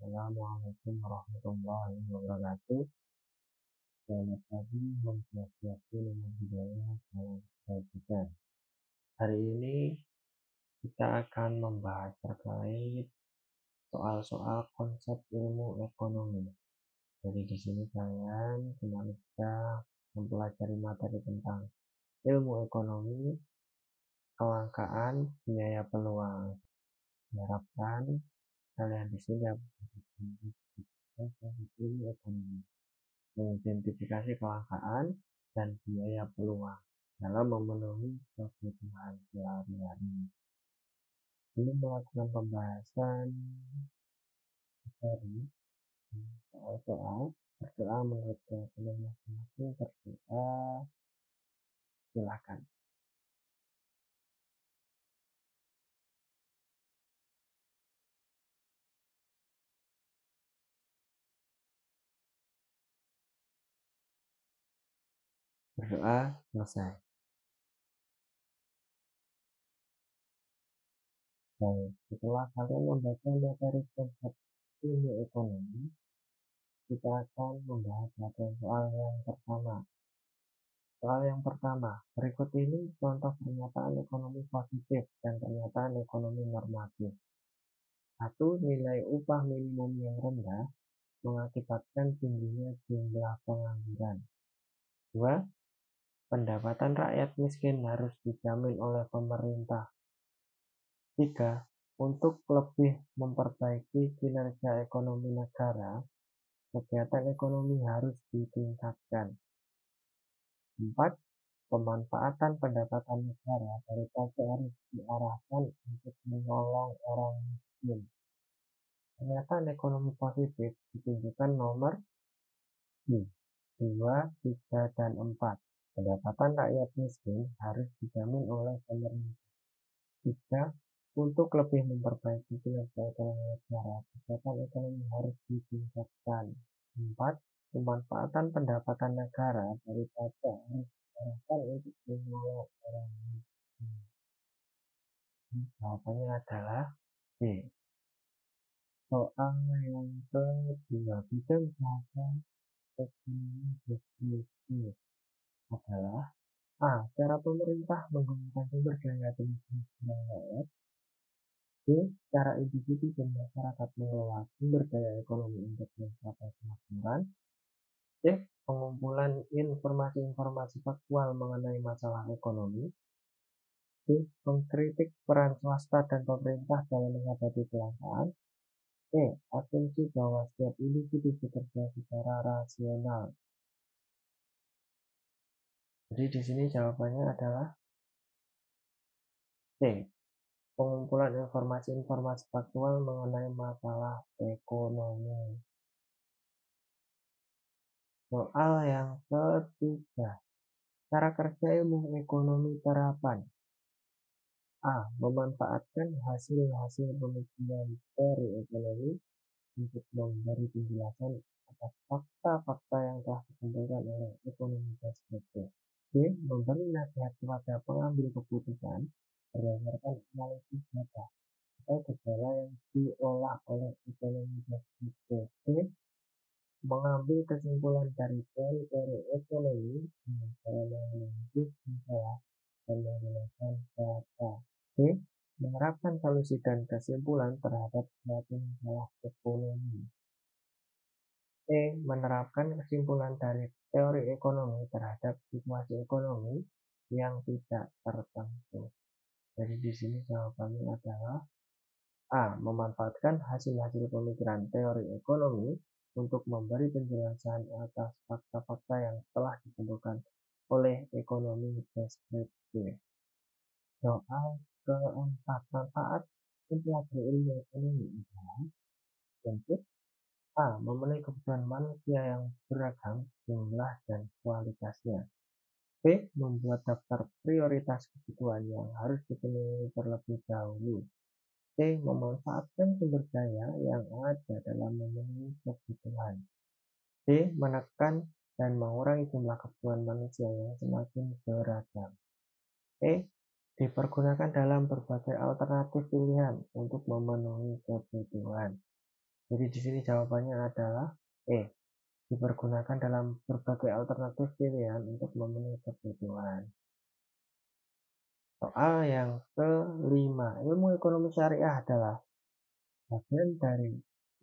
Assalamualaikum warahmatullahi wabarakatuh. Selamat pagi, Om Swastiastu, Namo Buddhaya, Salam Kebajikan. Hari ini kita akan membahas terkait soal-soal konsep ilmu ekonomi. Jadi di sini kalian kembali kita mempelajari materi tentang ilmu ekonomi, kelangkaan, biaya peluang. Diharapkan kalian di sini dapat ilmu ekonomi, mengidentifikasi kelangkaan dan biaya peluang dalam memenuhi kebutuhan sehari-hari. Belum melakukan pembahasan materi soal-soal berdoa menurut keyakinan masing-masing, berdoa silakan. Berdoa selesai. Baik, setelah kalian membaca materi konsep ilmu ekonomi, kita akan membahas materi soal yang pertama. Soal yang pertama, berikut ini contoh pernyataan ekonomi positif dan pernyataan ekonomi normatif. 1. Nilai upah minimum yang rendah mengakibatkan tingginya jumlah pengangguran. 2. Pendapatan rakyat miskin harus dijamin oleh pemerintah. 3. Untuk lebih memperbaiki kinerja ekonomi negara, kegiatan ekonomi harus ditingkatkan. 4. Pemanfaatan pendapatan negara dari pajak harus diarahkan untuk menolong orang miskin. Pernyataan ekonomi positif ditunjukkan nomor 2, 3, dan 4. Pendapatan rakyat miskin harus dijamin oleh pemerintah. 3. Untuk lebih memperbaiki kinerja ekonomi negara, kegiatan ekonomi harus ditingkatkan. 4. Pemanfaatan pendapatan negara dari pajak harus diarahkan untuk menolong orang miskin. Jawabannya adalah B. Soal yang kedua, bidang bahasa ekonomi deskriptif adalah A. Cara pemerintah menggunakan sumber daya demi rakyat. B. Cara individu dan masyarakat mengelola sumber daya ekonomi untuk mencapai kemakmuran. C. Pengumpulan informasi-informasi faktual mengenai masalah ekonomi. D. Mengkritik peran swasta dan pemerintah dalam menghadapi kelangkaan. E. Asumsi bahwa setiap individu bekerja secara rasional. Jadi di sini jawabannya adalah C. Pengumpulan informasi-informasi faktual mengenai masalah ekonomi. Soal yang ketiga, cara kerja ilmu ekonomi terapan. A. Memanfaatkan hasil-hasil pemikiran teori ekonomi untuk memberi penjelasan atas fakta-fakta yang telah dikumpulkan oleh ekonomi deskriptif. B. Memberi nasihat kepada pengambil keputusan berdasarkan analisis data atau gejala yang diolah oleh ekonomi deskriptif. C. Mengambil kesimpulan dari teori-teori ekonomi dengan cara menganalisis masalah dan menggunakan data. D. Menerapkan solusi dan kesimpulan terhadap suatu masalah ekonomi. E. Menerapkan kesimpulan dari teori ekonomi terhadap situasi ekonomi yang tidak tertentu. Jadi di sini jawabannya adalah A. Memanfaatkan hasil-hasil pemikiran teori ekonomi untuk memberi penjelasan atas fakta-fakta yang telah dikumpulkan oleh ekonomi deskriptif. Soal keempat, manfaat mempelajari ilmu ekonomi adalah untuk A. Memenuhi kebutuhan manusia yang beragam jumlah dan kualitasnya. B. Membuat daftar prioritas kebutuhan yang harus dipenuhi terlebih dahulu. C. Memanfaatkan sumber daya yang ada dalam memenuhi kebutuhan. D. Menekan dan mengurangi jumlah kebutuhan manusia yang semakin beragam. E. Dipergunakan dalam berbagai alternatif pilihan untuk memenuhi kebutuhan. Jadi di sini jawabannya adalah E. Dipergunakan dalam berbagai alternatif pilihan untuk memenuhi kebutuhan. Soal yang kelima, ilmu ekonomi syariah adalah bagian dari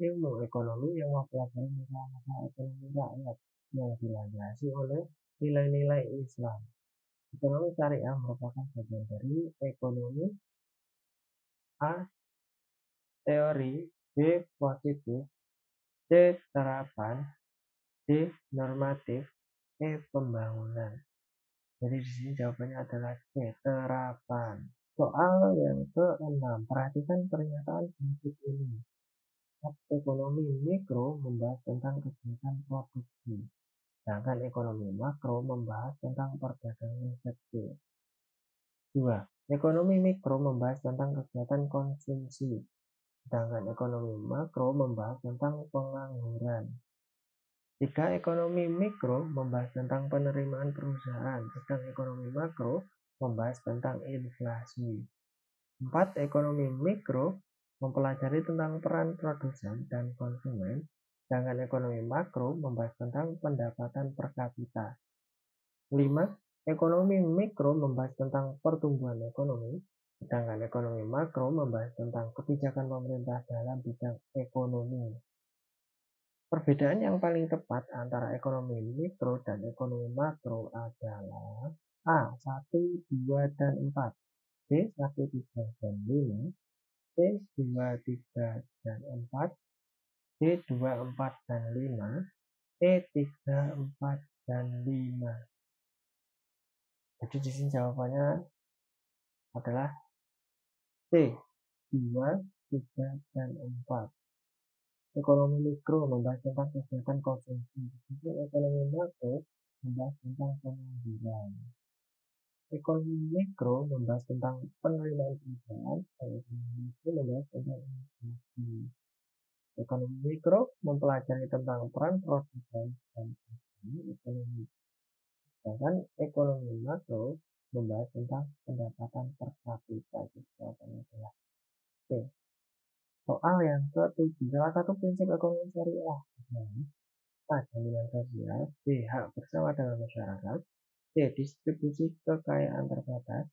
ilmu ekonomi yang mempelajari masalah ekonomi rakyat yang dilandasi oleh nilai-nilai Islam. Ekonomi syariah merupakan bagian dari ekonomi A. Teori, B. Positif, C. Terapan, D. Normatif, E. Pembangunan. Jadi di sini jawabannya adalah C. Terapan. Soal yang keenam, perhatikan pernyataan berikut ini. Ekonomi mikro membahas tentang kegiatan produksi, sedangkan ekonomi makro membahas tentang perdagangan kecil. 2. Ekonomi mikro membahas tentang kegiatan konsumsi, sedangkan ekonomi makro membahas tentang pengangguran. 3. Ekonomi mikro membahas tentang penerimaan perusahaan, sedang ekonomi makro membahas tentang inflasi. 4. Ekonomi mikro mempelajari tentang peran produsen dan konsumen, sedangkan ekonomi makro membahas tentang pendapatan per kapita. 5. Ekonomi mikro membahas tentang pertumbuhan ekonomi, sedangkan ekonomi makro membahas tentang kebijakan pemerintah dalam bidang ekonomi. Perbedaan yang paling tepat antara ekonomi mikro dan ekonomi makro adalah A. 1, 2, dan 4, B. 1, 3, dan 5, C. 2, 3, dan 4, D. 2, 4, dan 5, E. 3, 4, dan 5. Jadi di sini jawabannya adalah C. 2, 3, dan 4. Ekonomi mikro membahas tentang kegiatan konsumsi, sedangkan ekonomi makro membahas tentang pengangguran. Ekonomi mikro membahas tentang penerimaan perusahaan, dan ekonomi makro membahas tentang inflasi. Ekonomi mikro mempelajari tentang peran produsen dan ekonomi, sedangkan ekonomi makro membahas tentang pendapatan per kapita. Jawabannya adalah C. Soal yang ke-7, salah satu prinsip ekonomi syariah adalah A. Jaminan sosial, B. Hak bersama dalam masyarakat, C. Distribusi kekayaan terbatas,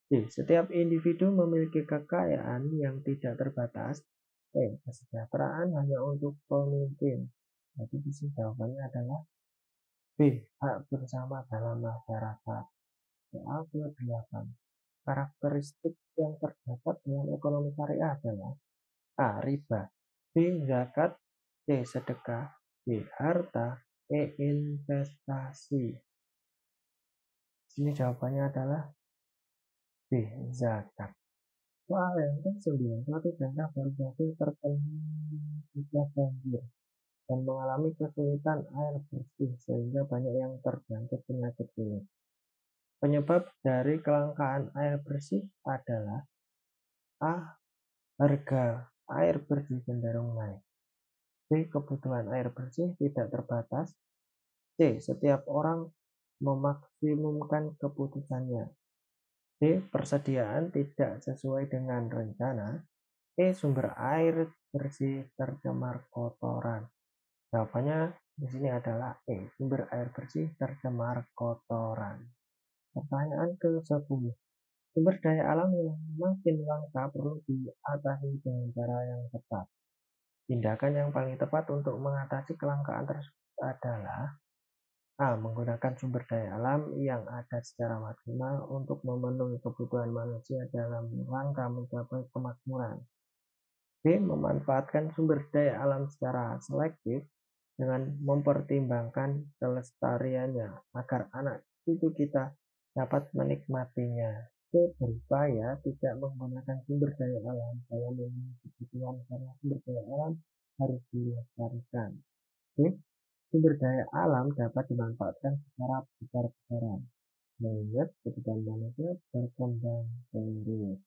D. Setiap individu memiliki kekayaan yang tidak terbatas, E. Kesejahteraan hanya untuk pemimpin. Jadi di sini jawabannya adalah B. Hak bersama dalam masyarakat. Soal ke-8, karakteristik yang terdapat dalam ekonomi syariah adalah A. Riba, B. Zakat, C. Sedekah, D. Harta, E. Investasi. Sini jawabannya adalah B. Zakat. Soal yang ke-9, suatu daerah baru saja terkena banjir dan mengalami kesulitan air bersih sehingga banyak yang terjangkit penyakit kulit. Penyebab dari kelangkaan air bersih adalah A. Harga air bersih cenderung naik, B. Kebutuhan air bersih tidak terbatas, C. Setiap orang memaksimumkan keputusannya, D. Persediaan tidak sesuai dengan rencana, E. Sumber air bersih tercemar kotoran. Jawabannya di sini adalah E. Sumber air bersih tercemar kotoran. Pertanyaan ke-10. Sumber daya alam yang makin langka perlu diatasi dengan cara yang tepat. Tindakan yang paling tepat untuk mengatasi kelangkaan tersebut adalah A. Menggunakan sumber daya alam yang ada secara maksimal untuk memenuhi kebutuhan manusia dalam rangka mencapai kemakmuran. B. Memanfaatkan sumber daya alam secara selektif dengan mempertimbangkan kelestariannya agar anak cucu kita dapat menikmatinya. C. Berupaya tidak menggunakan sumber daya alam dalam memenuhi kebutuhan karena sumber daya alam harus dilestarikan. D. Sumber daya alam dapat dimanfaatkan secara besar-besaran, mengingat kebutuhan manusia berkembang terus.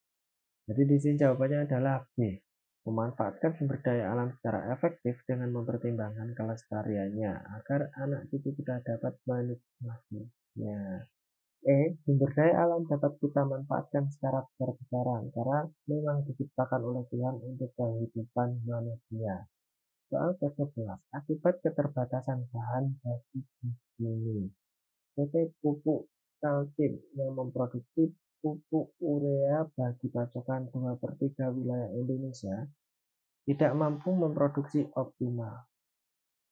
Jadi di sini jawabannya adalah B. Memanfaatkan sumber daya alam secara efektif dengan mempertimbangkan kelestariannya agar anak cucu kita dapat menikmatinya. E. Sumber daya alam dapat kita manfaatkan secara besar-besaran karena memang diciptakan oleh Tuhan untuk kehidupan manusia. Soal ke-11, akibat keterbatasan bahan bagi bumi, PT Pupuk Kaltim yang memproduksi pupuk urea bagi pasokan 2/3 wilayah Indonesia tidak mampu memproduksi optimal.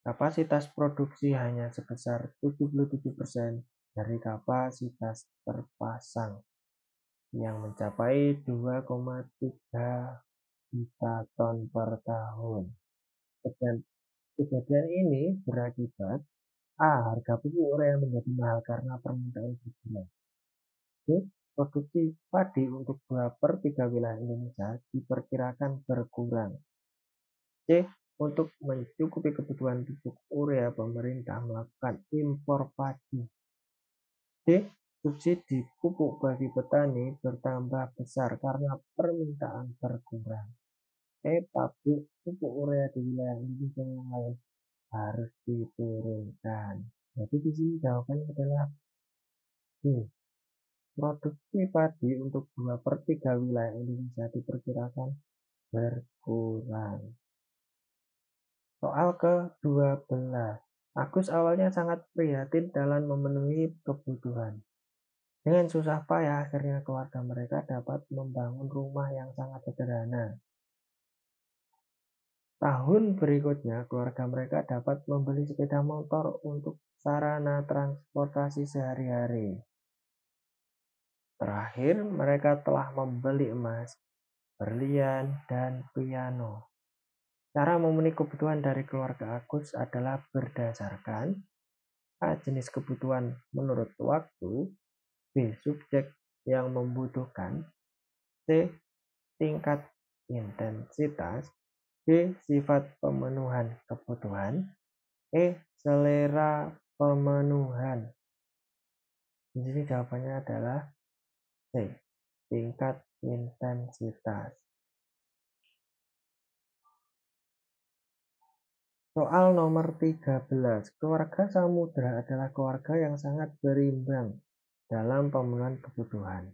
Kapasitas produksi hanya sebesar 77% dari kapasitas terpasang yang mencapai 2,3 juta ton per tahun. Kejadian ini berakibat A. Harga pupuk urea menjadi mahal karena permintaan berkurang. B. Produksi padi untuk 2/3 wilayah Indonesia diperkirakan berkurang. C. Untuk mencukupi kebutuhan pupuk urea, pemerintah melakukan impor padi. D. Subsidi pupuk bagi petani bertambah besar karena permintaan berkurang. E. Pabrik pupuk urea di wilayah Indonesia yang lain harus diturunkan. Jadi di sini jawabannya adalah D. Produksi padi untuk 2/3 wilayah Indonesia diperkirakan berkurang. Soal ke-12. Agus awalnya sangat prihatin dalam memenuhi kebutuhan. Dengan susah payah akhirnya keluarga mereka dapat membangun rumah yang sangat sederhana. Tahun berikutnya keluarga mereka dapat membeli sepeda motor untuk sarana transportasi sehari-hari. Terakhir, mereka telah membeli emas, berlian, dan piano. Cara memenuhi kebutuhan dari keluarga Agus adalah berdasarkan A. Jenis kebutuhan menurut waktu, B. Subjek yang membutuhkan, C. Tingkat intensitas, D. Sifat pemenuhan kebutuhan, E. Selera pemenuhan. Di sini jawabannya adalah C. Tingkat intensitas. Soal nomor 13. Keluarga Samudra adalah keluarga yang sangat berimbang dalam pemenuhan kebutuhan.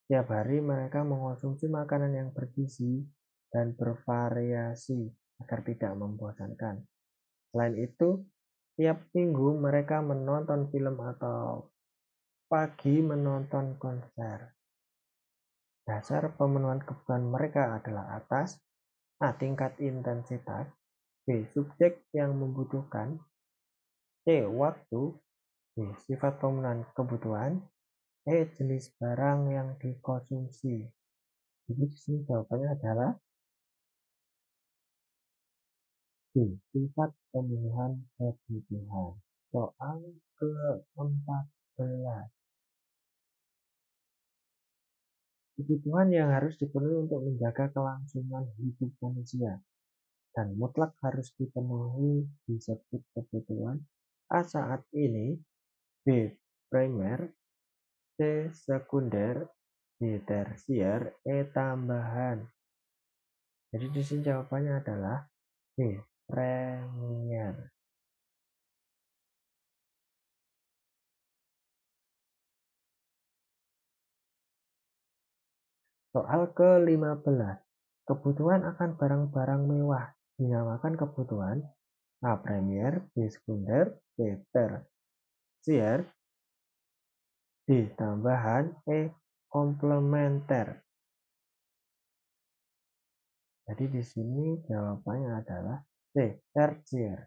Tiap hari mereka mengonsumsi makanan yang bergizi dan bervariasi agar tidak membosankan. Selain itu, tiap minggu mereka menonton film atau pagi menonton konser. Dasar pemenuhan kebutuhan mereka adalah atas A. Tingkat intensitas, B. Subjek yang membutuhkan, C. Waktu, D. Sifat pemenuhan kebutuhan, E. Jenis barang yang dikonsumsi. Jadi di sini jawabannya adalah D. Sifat pemenuhan kebutuhan. Soal ke-14. Kebutuhan yang harus dipenuhi untuk menjaga kelangsungan hidup manusia dan mutlak harus dipenuhi disebut kebutuhan A. Saat ini, B. Primer, C. Sekunder, D. Tersier, E. Tambahan. Jadi di sini jawabannya adalah B. Premier. Soal ke-15. Kebutuhan akan barang-barang mewah dinamakan kebutuhan A. Premier, B. Sekunder, C. Tersier, D. Tambahan, E. Komplementer. Jadi di sini jawabannya adalah C. Tersier.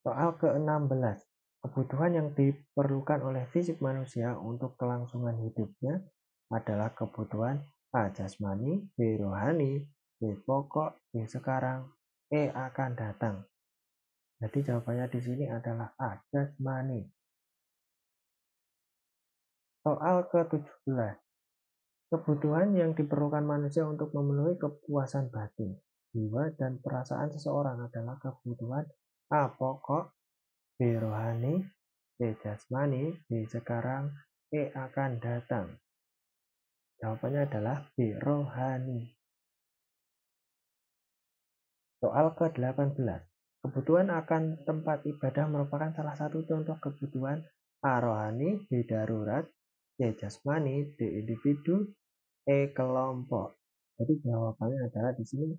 Soal ke-16. Kebutuhan yang diperlukan oleh fisik manusia untuk kelangsungan hidupnya adalah kebutuhan A. Jasmani, B. Rohani, C. Pokok, D. Sekarang, E. Akan datang. Jadi jawabannya di sini adalah A. Jasmani. Soal ke-17. Kebutuhan yang diperlukan manusia untuk memenuhi kepuasan batin, jiwa, dan perasaan seseorang adalah kebutuhan A. Pokok, B. Rohani, C. Jasmani, D. Sekarang, E. Akan datang. Jawabannya adalah B. Rohani. Soal ke-18. Kebutuhan akan tempat ibadah merupakan salah satu contoh kebutuhan A. Rohani, B. Darurat, C. Jasmani, D. Individu, Kelompok. Jadi jawabannya adalah di sini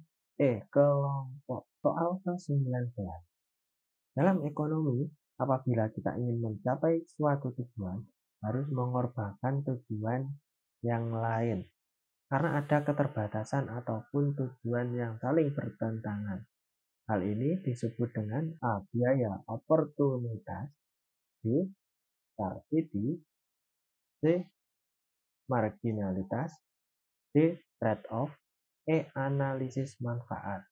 kelompok. Soal ke-19. Dalam ekonomi, apabila kita ingin mencapai suatu tujuan, harus mengorbankan tujuan yang lain. Karena ada keterbatasan ataupun tujuan yang saling bertentangan. Hal ini disebut dengan A. Biaya oportunitas, B. Subsidi, C. Marginalitas, D. Trade-off, E. Analisis manfaat.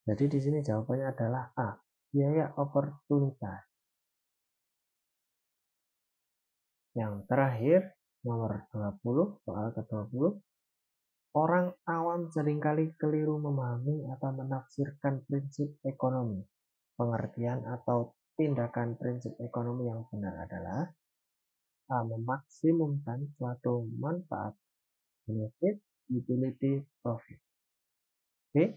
Jadi di sini jawabannya adalah A. Biaya oportunitas. Yang terakhir, nomor 20, soal ke-20. Orang awam seringkali keliru memahami atau menafsirkan prinsip ekonomi. Pengertian atau tindakan prinsip ekonomi yang benar adalah A. Memaksimumkan suatu manfaat, benefit, utility, profit. B.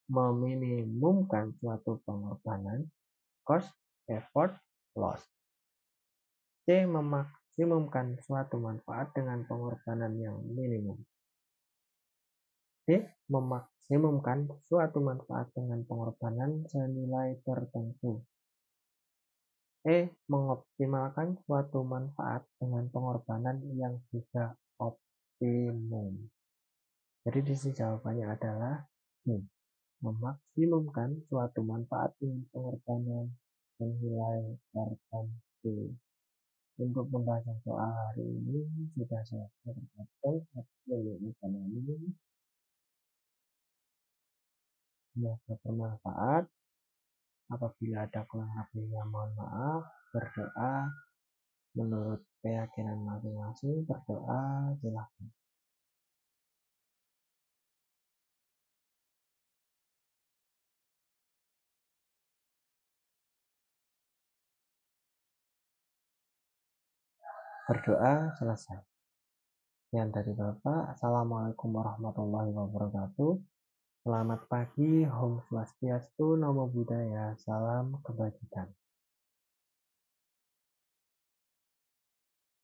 Meminimumkan suatu pengorbanan, cost, effort, loss. C. Memaksimumkan suatu manfaat dengan pengorbanan yang minimum. D. Memaksimumkan suatu manfaat dengan pengorbanan senilai tertentu. E. Mengoptimalkan suatu manfaat dengan pengorbanan yang juga optimum. Jadi di sini jawabannya adalah D. Memaksimumkan suatu manfaat dengan pengorbanan senilai tertentu. Untuk pembahasan soal hari ini sudah selesai tercapai ekonomi. Semoga bermanfaat. Apabila ada kurang lebihnya mohon maaf. Berdoa menurut keyakinan masing-masing. Berdoa silahkan. Berdoa selesai. Sekian dari Bapak. Assalamualaikum warahmatullahi wabarakatuh. Selamat pagi, Om Swastiastu, Namo Buddhaya, salam kebajikan.